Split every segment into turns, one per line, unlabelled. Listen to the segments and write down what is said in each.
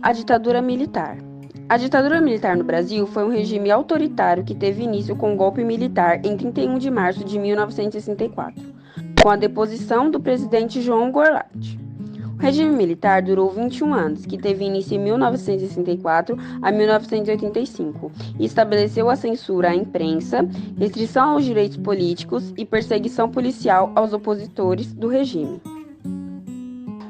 A ditadura militar. A ditadura militar no Brasil foi um regime autoritário que teve início com um golpe militar em 31 de março de 1964, com a deposição do presidente João Goulart. O regime militar durou 21 anos, que teve início em 1964 a 1985, e estabeleceu a censura à imprensa, restrição aos direitos políticos e perseguição policial aos opositores do regime.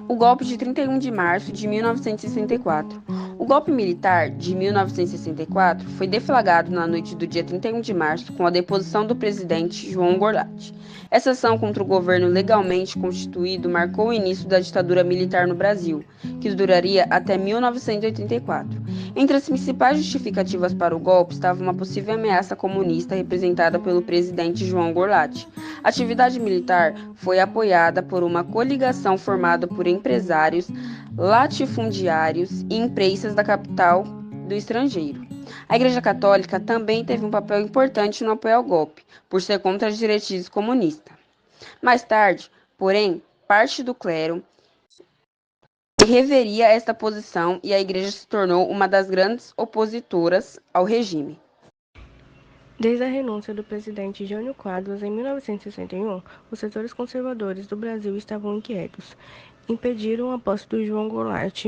O golpe de 31 de março de 1964. O golpe militar de 1964 foi deflagrado na noite do dia 31 de março com a deposição do presidente João Goulart. Essa ação contra o governo legalmente constituído marcou o início da ditadura militar no Brasil, que duraria até 1984. Entre as principais justificativas para o golpe estava uma possível ameaça comunista representada pelo presidente João Goulart. A atividade militar foi apoiada por uma coligação formada por empresários, latifundiários e empresas da capital do estrangeiro. A Igreja Católica também teve um papel importante no apoio ao golpe, por ser contra as diretrizes comunistas. Mais tarde, porém, parte do clero reveria esta posição e a Igreja se tornou uma das grandes opositoras ao regime.
Desde a renúncia do presidente Jânio Quadros em 1961, os setores conservadores do Brasil estavam inquietos. Impediram a posse do João Goulart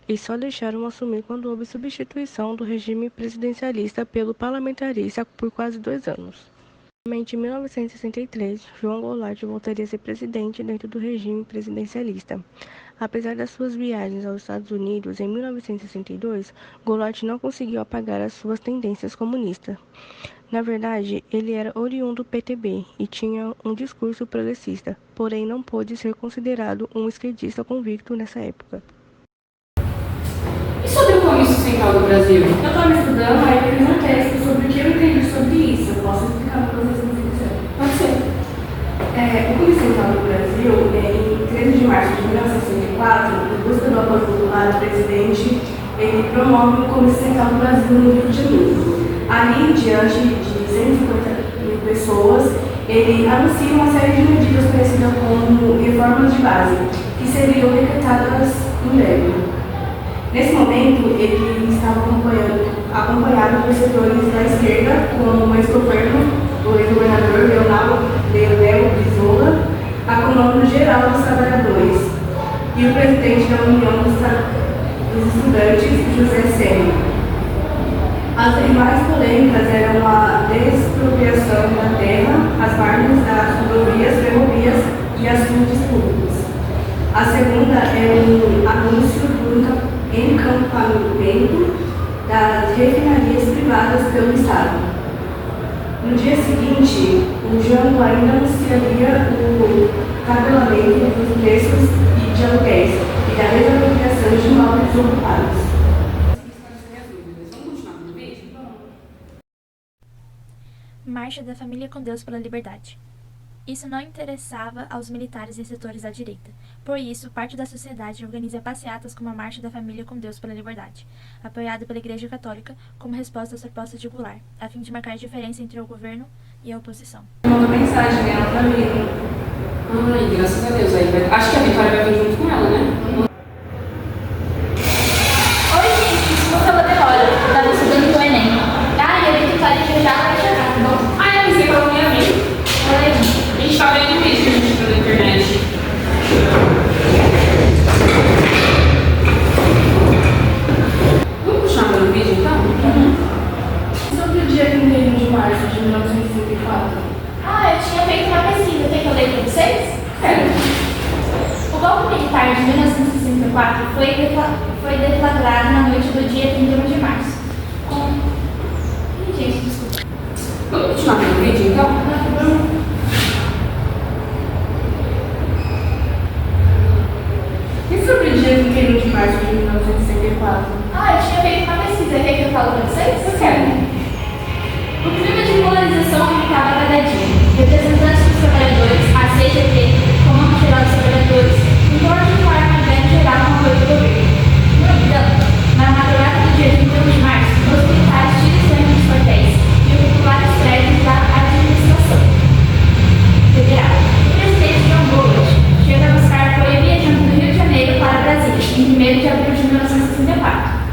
e só deixaram assumir quando houve substituição do regime presidencialista pelo parlamentarista por quase 2 anos. Somente em 1963, João Goulart voltaria a ser presidente dentro do regime presidencialista. Apesar das suas viagens aos Estados Unidos em 1962, Goulart não conseguiu apagar as suas tendências comunistas. Na verdade, ele era oriundo do PTB e tinha um discurso progressista, porém não pôde ser considerado um esquerdista convicto nessa época.
E sobre o Comício Central do Brasil? Eu estava estudando, aí eu fiz um texto sobre o que eu entendi sobre isso. Eu posso explicar para vocês no quiser. Pode ser. O Comício Central do Brasil, em 13 de março de 1964, em busca do apoio popular do presidente, ele promove o Comício Central do Brasil no Rio de Janeiro. Ali, diante de 150 mil pessoas, ele anuncia uma série de medidas conhecidas como reformas de base, que seriam decretadas em breve. Nesse momento, ele estava acompanhado por setores da esquerda, como o ex-governo, o ex-governador Leonel Brizola, a Comando-Geral dos Trabalhadores e o presidente da União dos Estudantes, José Serra. As demais polêmicas eram a despropriação da terra, as margens das rodovias, ferrovias e as fontes públicas. A segunda é o anúncio do encampamento das refinarias privadas pelo Estado. No dia seguinte, o Jango ainda anunciaria o tabelamento dos preços de aluguéis e da desapropriação de imóveis ocupados.
Marcha da Família com Deus pela Liberdade. Isso não interessava aos militares e setores da direita. Por isso, parte da sociedade organiza passeatas como a Marcha da Família com Deus pela Liberdade, apoiada pela Igreja Católica como resposta às propostas de Goulart, a fim de marcar a diferença entre o governo e a oposição.
Mandou mensagem dela pra mim. Ai, graças a Deus. Aí acho que a Vitória vai vir junto com ela, né?
Oi, gente, desculpa pela demora. Eu tava estudando pro Enem. E a Vitória já vai chegar, tá bom?
Eu pensei que ela não ia vir. A gente tá vendo vídeo que a gente viu na internet. Vamos continuar vendo o vídeo, então? Sobre o dia 31 de março de 1964.
Eu tinha feito uma pesquisa. Quer que eu leia pra vocês?
Quero.
O golpe militar de 1964 foi deflagrado na noite do dia 31 de março. Gente, desculpa.
Vamos continuar vendo o vídeo, então?
E sobre o dia 31 de março de 1964?
Eu tinha feito uma pesquisa. Quer que eu fale pra vocês?
Eu quero.
O clima de polarização aumentava a cada dia. Representantes dos trabalhadores, a CGT, Comando Geral dos Trabalhadores, importam de forma geral com apoio do governo. No entanto, na madrugada do dia 31 de março, os militares tiram sangue dos quartéis e ocupam os prédios da administração federal. O presidente João Goulart chega a buscar apoio viajando do Rio de Janeiro para Brasília, em 1º de abril de 1964.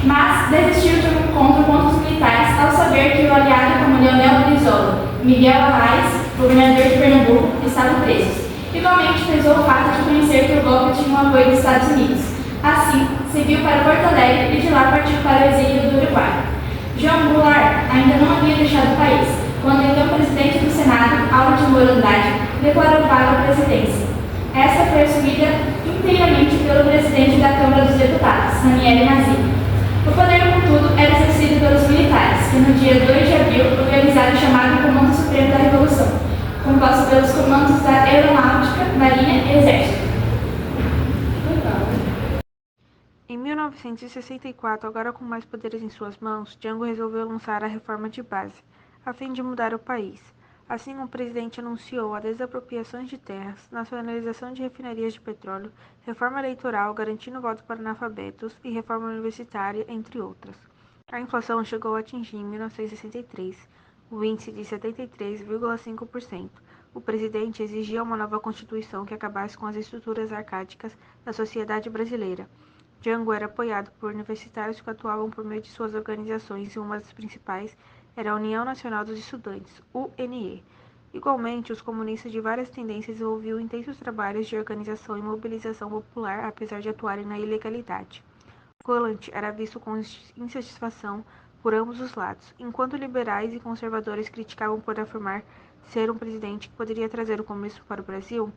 Mas desistiu de um encontro contra os militares ao saber que o aliado como Leonel Brizola e Miguel Arraes, governador de Pernambuco, estavam presos. Igualmente pesou o fato de conhecer que o golpe tinha o apoio dos Estados Unidos. Assim, seguiu para Porto Alegre e de lá partiu para o exílio do Uruguai. João Goulart ainda não havia deixado o país, quando então o presidente do Senado, Auro de Moura Andrade, declarou vaga à presidência. Essa foi assumida inteiramente pelo presidente da Câmara dos Deputados, Ranieri Mazzini. O poder, contudo, era exercido pelos militares, que no dia 2 de abril organizaram o chamado Comando Supremo da Revolução, composto pelos comandos da Aeronáutica, Marinha e Exército.
Em 1964, agora com mais poderes em suas mãos, Jango resolveu lançar a reforma de base, a fim de mudar o país. Assim, o presidente anunciou a desapropriação de terras, nacionalização de refinarias de petróleo, reforma eleitoral garantindo voto para analfabetos e reforma universitária, entre outras. A inflação chegou a atingir, em 1963, o índice de 73,5%. O presidente exigia uma nova constituição que acabasse com as estruturas arcáicas da sociedade brasileira. Jango era apoiado por universitários que atuavam por meio de suas organizações e uma das principais era a União Nacional dos Estudantes, UNE. Igualmente, os comunistas de várias tendências desenvolviam intensos trabalhos de organização e mobilização popular, apesar de atuarem na ilegalidade. Goulart era visto com insatisfação por ambos os lados, enquanto liberais e conservadores criticavam por afirmar ser um presidente que poderia trazer o comunismo para o Brasil.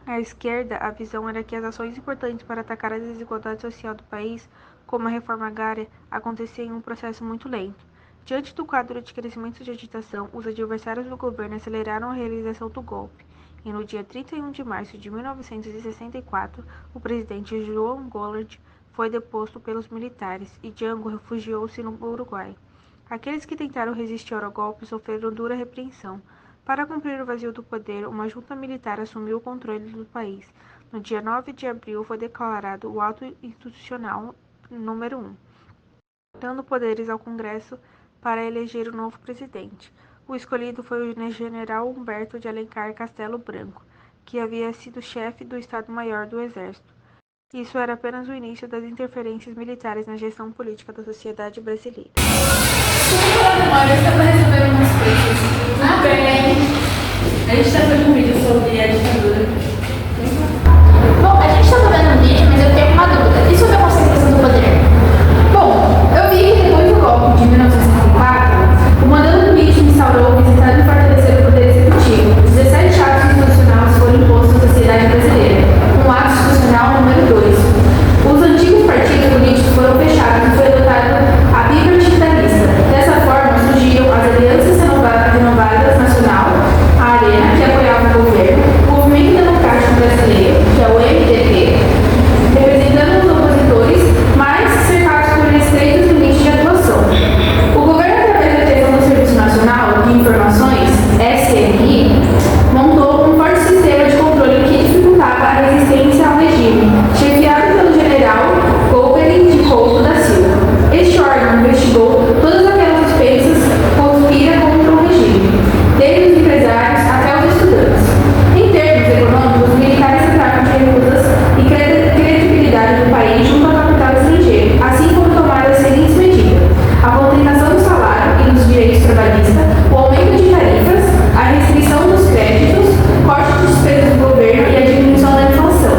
À esquerda, a visão era que as ações importantes para atacar a desigualdade social do país, como a reforma agrária, aconteciam em um processo muito lento. Diante do quadro de crescimento de agitação, os adversários do governo aceleraram a realização do golpe, e no dia 31 de março de 1964, o presidente João Goulart foi deposto pelos militares e Jango refugiou-se no Uruguai. Aqueles que tentaram resistir ao golpe sofreram dura repreensão. Para cumprir o vazio do poder, uma junta militar assumiu o controle do país. No dia 9 de abril foi declarado o Ato Institucional número 1, dando poderes ao Congresso para eleger o novo presidente. O escolhido foi o general Humberto de Alencar Castelo Branco, que havia sido chefe do Estado-Maior do Exército. Isso era apenas o início das interferências militares na gestão política da sociedade brasileira.
Olha, só para resolver umas coisas. A gente está fazendo um vídeo sobre a ditadura.
Bom, a gente estava vendo um vídeo, mas eu tenho uma dúvida. E sobre a concentração do poder?
Bom, eu vi que depois do golpe de 1964, o modelo político instaurou visitando e fortalecendo o poder executivo. 17 atos institucionais foram impostos à sociedade brasileira, com o ato institucional número 2. Os antigos partidos políticos foram fechados e foi adotado a bipartidarista. Dessa forma, surgiram as alianças renovadas nacional, a Arena, que apoiava o governo, o Movimento Democrático Brasileiro, que é o MDB, representando os opositores, mas cercados por estreitos limites de atuação. O governo, através da direção do Serviço Nacional de Informações, SNI, montou um forte sistema de controle que dificultava a resistência ao regime, chefiado pelo general Golbery de Couto da Silva. Este órgão investigou todas aquelas suspeitas conspira contra o regime, desde os empresários até os estudantes. Em termos econômicos, os militares tratavam de recusas e credibilidade do país junto ao capital estrangeiro, assim como tomaram as seguintes medidas: a contenção do salário e dos direitos trabalhistas, o aumento de tarifas, a restrição dos créditos, corte de despesas do governo e a diminuição da inflação,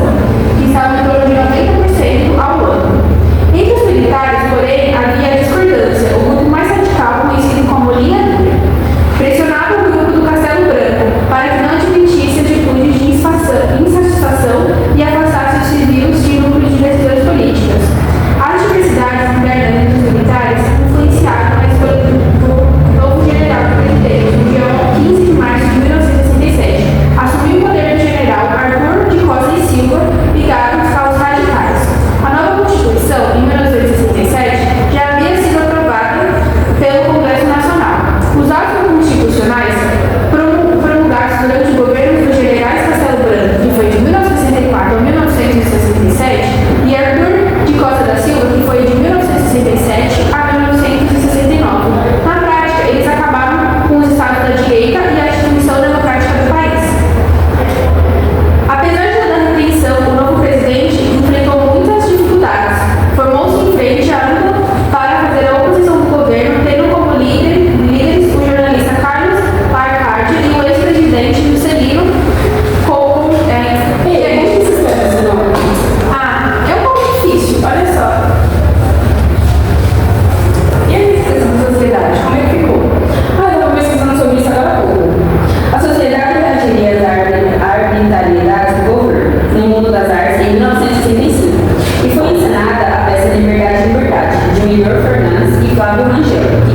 que estava em torno de 90% ao ano. Entre os militares, porém, havia a discordância, o grupo mais radical, conhecido como Linha Dura, pressionava o grupo do Castelo Branco para que não admitisse atitudes de insatisfação e afastasse os civis de núcleo de decisões políticas. As diversidades internas entre os militares influenciaram a escolha do novo general presidente no dia 15 de março de 1967. Assumiu o poder do general Arthur de Costa e Silva, ligado aos radicais. A nova Constituição, em 1967, já havia sido aprovada pelo Congresso Nacional. Os atos constitucionais promulgados durante o governo dos generais Castelo Branco, que foi de 1964 a 1967, e Arthur de Costa da Silva, que foi de 1967 a 1969. Na prática, eles acabaram com os estados da direita e a instituição democrática do país. Apesar de toda a repreensão, o novo presidente enfrentou muitas dificuldades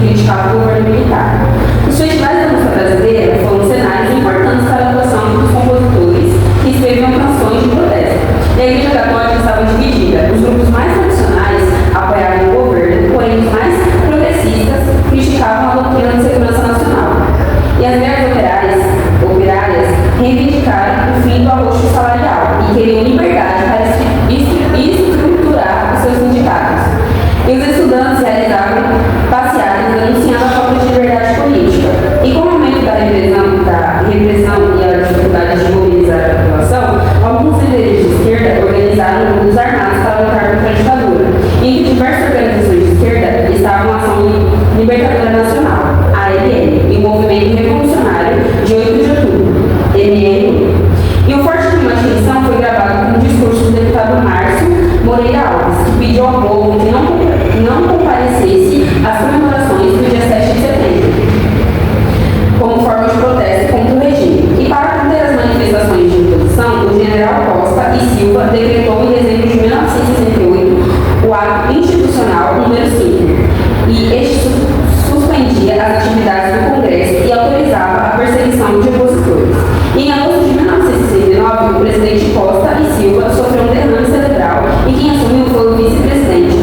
criticava o governo militar. Os festivais da música brasileira foram cenários importantes para a atuação dos compositores que escreviam canções de protesto. E a Igreja Católica estava dividida. Os grupos mais tradicionais apoiavam o governo, porém os mais progressistas criticavam a doutrina de segurança nacional. E as greves operárias reivindicaram o fim do arroxo salarial e queriam liberdade para estruturar os seus sindicatos. E os estudantes realizavam passeatas denunciando a falta de liberdade política. E com o aumento da repressão e a dificuldade de mobilizar a população, alguns líderes de esquerda organizaram grupos armados para lutar contra a ditadura, em que diversas organizações de esquerda estavam a Ação Libertadora Nacional, ALN, e o Movimento Revolucionário de 8 de outubro, MRU. E o forte clima de tensão foi gravado com um discurso do deputado Márcio Moreira Alves, que pediu ao povo que não comparecesse às comemorações do dia 7 de setembro, como forma de protesto contra o regime. E para conter as manifestações de oposição, o general Costa e Silva decretou em dezembro de 1968 o ato institucional número 5, e este suspendia as atividades do Congresso e autorizava a perseguição de opositores. E em agosto de 1969, o presidente Costa e Silva sofreu um derrame cerebral e quem assumiu foi o vice-presidente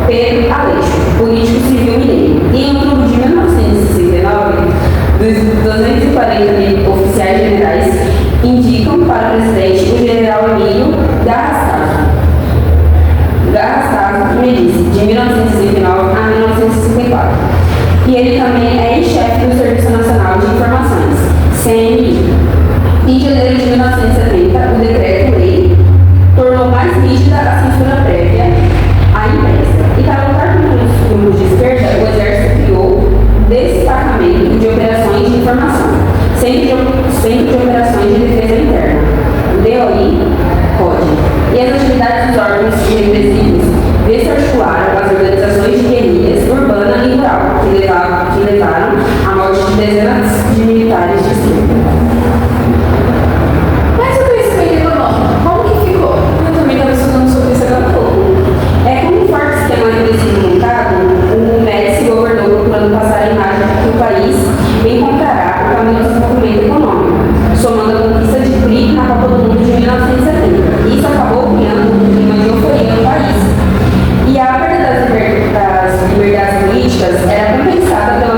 Pedro Aleixo, político civil mineiro. E em outubro de 1969, dos 240 mil oficiais generais indicam para o presidente o general Emílio Garrastazu Médici, de 1969 a 1964. E ele também é chefe do Serviço Nacional de Informações, CNI. Em janeiro de 1970, o decreto-lei tornou mais rígida a censura prévia à imprensa. E para lutar contra os grupos de esquerda, o Exército criou destacamento de operações de informação, Centro de Operações de Defesa Interna, o DOI-CODE. E as atividades dos órgãos repressivos desarticularam as organizações de guerrilhas urbana e rural, que levaram à morte de dezenas de militares de esquerda.
Mas o conhecimento econômico, como que ficou? Eu também estava estudando sobre isso agora há pouco.
Com um forte sistema repressivo montado, o Médici governou procurando passar a imagem de que o país encontrará o caminho do desenvolvimento econômico, somando a conquista de PRI na Copa do Mundo de 1970. Isso acabou criando um clima de euforia no país. E a perda das liberdades políticas era compensada pela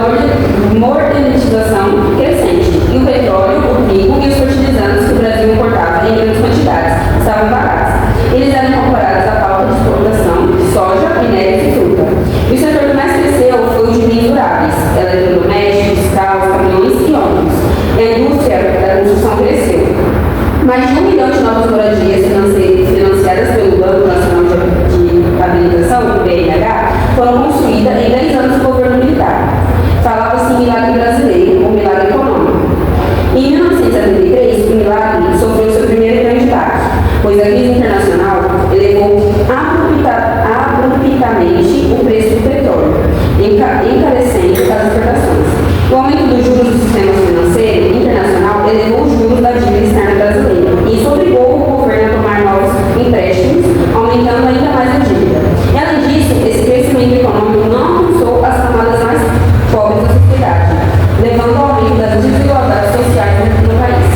modernização crescente. E o petróleo, o trigo e os fertilizantes que o Brasil importava em grandes quantidades estavam baratos. Eles eram incorporados à pauta de exportação de soja, minérios e fruta. E o setor que mais cresceu foi o de bens duráveis, eletrodomésticos, carros, caminhões e ônibus. E a indústria da construção cresceu. Mais de 1 milhão de novas moradias financiadas pelo Banco Nacional de Habilitação, BNH, foram construídas em 10 anos do governo militar. Falava-se em milagre brasileiro, ou milagre econômico. Em 1973, o milagre sofreu seu primeiro grande baque, pois a crise internacional elevou abruptamente o preço do petróleo, encarecendo as exportações. O aumento dos juros do sistema financeiro internacional elevou os juros da dívida externa brasileira, e isso obrigou o governo a tomar novos empréstimos, aumentando ainda mais a dívida. E além disso, esse crescimento econômico não alcançou as camadas mais pobres da sociedade, levando ao aumento das desigualdades sociais no país.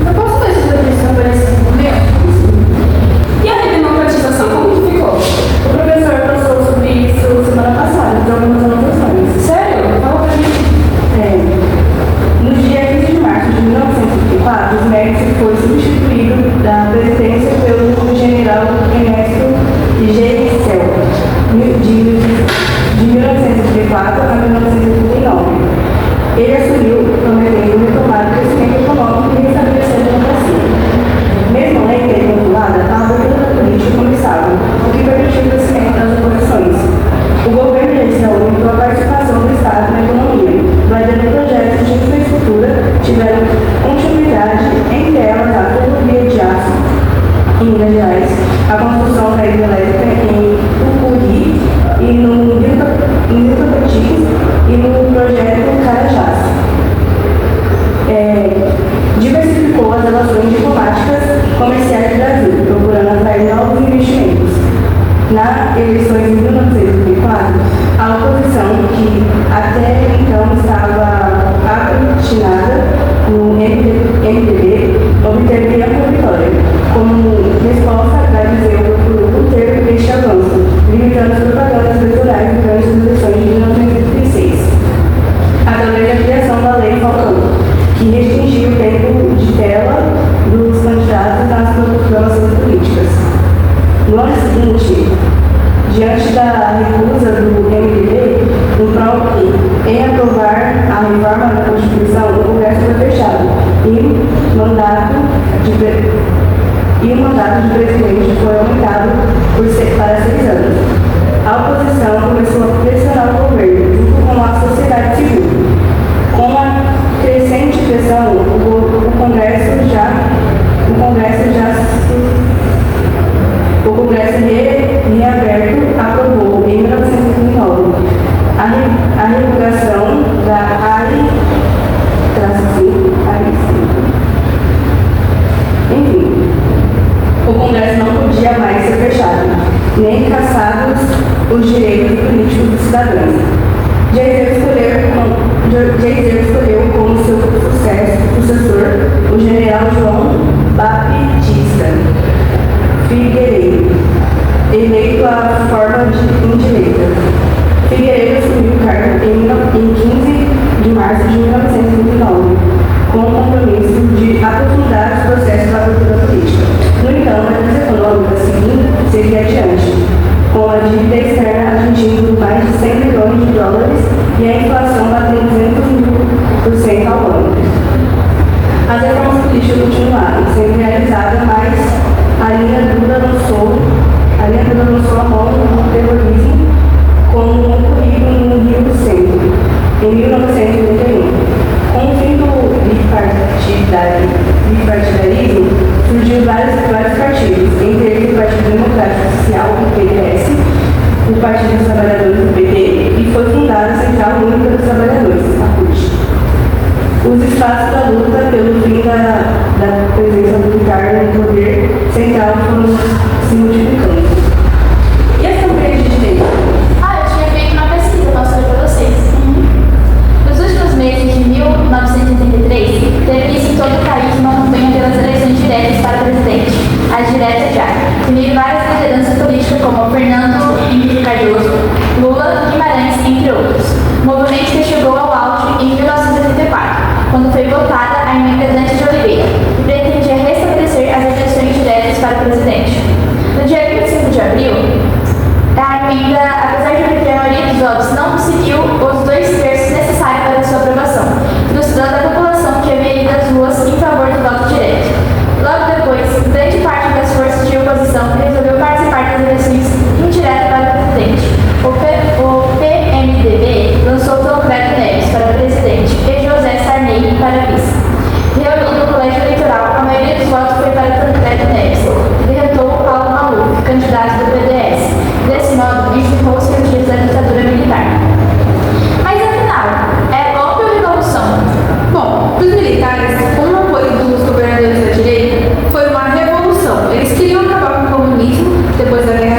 Eu posso ver se isso aparece no momento?
E a redemocratização, como que ficou?
O professor passou sobre isso semana passada, então algumas anotações.
Sério? Fala pra mim.
No dia 15 de março de 1934, o Médici foi substituído da presidência pelo general Ernesto Geisel, de 1934 a 1939. Ele assumiu prometendo retomar o crescimento econômico e restabelecer a democracia. Mesmo a lei ter postulada, a abertura política começava, o que permitiu o crescimento das oposições. O governo Geisel aumentou a participação do Estado na economia, mas os projetos de infraestrutura tiveram continuidade, entre elas a ferrovia de aço em Minas Gerais, a construção da hidrelétrica em Tucuri e no Rio Tocantins e no projeto Carajás. Diversificou as relações diplomáticas comerciais do Brasil, procurando atrair novos investimentos. Nas eleições de 1934, a oposição No ano seguinte, diante da recusa do MDB, em prol que, em aprovar a reforma da Constituição, o Congresso foi fechado e o mandato de presidente foi aumentado para 6 anos. A oposição começou a pressionar o governo, junto com a sociedade civil. Com a crescente pressão, o Congresso reaberto aprovou, em 1959, a revogação da AI. Enfim, o Congresso não podia mais ser fechado, nem caçados os direitos políticos dos cidadãos. Geisel escolheu como seu sucessor o general João Baptista Figueiredo, eleito à forma indireta. Figueiredo assumiu o cargo em 15 de março de 1929, com o compromisso de aprofundar os processos da abertura política. No entanto, a crise econômica seguia adiante, com a dívida externa atingindo mais de 100 bilhões de dólares e a inflação batendo 200% ao ano. As reformas políticas continuaram sendo realizadas, mas a linha dura lançou a mão do terrorismo como um ocorrido no Rio do Centro, em 1991. Com o fim do bipartidarismo, surgiu vários partidos, entre eles o Partido Democrático Social, o PDS, o Partido dos Trabalhadores, do PT, e foi fundada a Central Única dos Trabalhadores, a CUT. Os espaços da luta pelo fim da presença militar no poder central foram se multiplicando. E as campanhas de direito?
Eu tinha feito uma pesquisa, posso ler para vocês. Nos últimos meses de 1983, teve início em todo o país uma campanha pelas eleições diretas para presidente, as diretas já, unindo várias lideranças políticas como Fernando Henrique Cardoso, Lula, Guimarães, entre outros. Movimento que chegou ao auge em 1984, quando foi votada a emenda Dante de Oliveira, que pretendia restabelecer as eleições diretas para presidente. No dia 25 de abril, a emenda, apesar de obter a maioria dos votos, não conseguiu os 2/3 necessários para sua aprovação, frustrando a população que havia ido às ruas em favor do voto direto. Logo depois, grande parte das forças de oposição resolveu participar das eleições indiretas para presidente. O PMDB lançou Tancredo Neves para presidente e José Sarney para vice. Reunido no colégio eleitoral, a maioria dos votos foi para Tancredo Neves, que derrotou Paulo Maluf, candidato do PDS. Desse modo, encerrou-se os dias da ditadura militar. Mas afinal, é golpe ou revolução?
Bom, para os militares, com o apoio dos governadores da direita, foi uma revolução. Eles queriam acabar com o comunismo depois da Guerra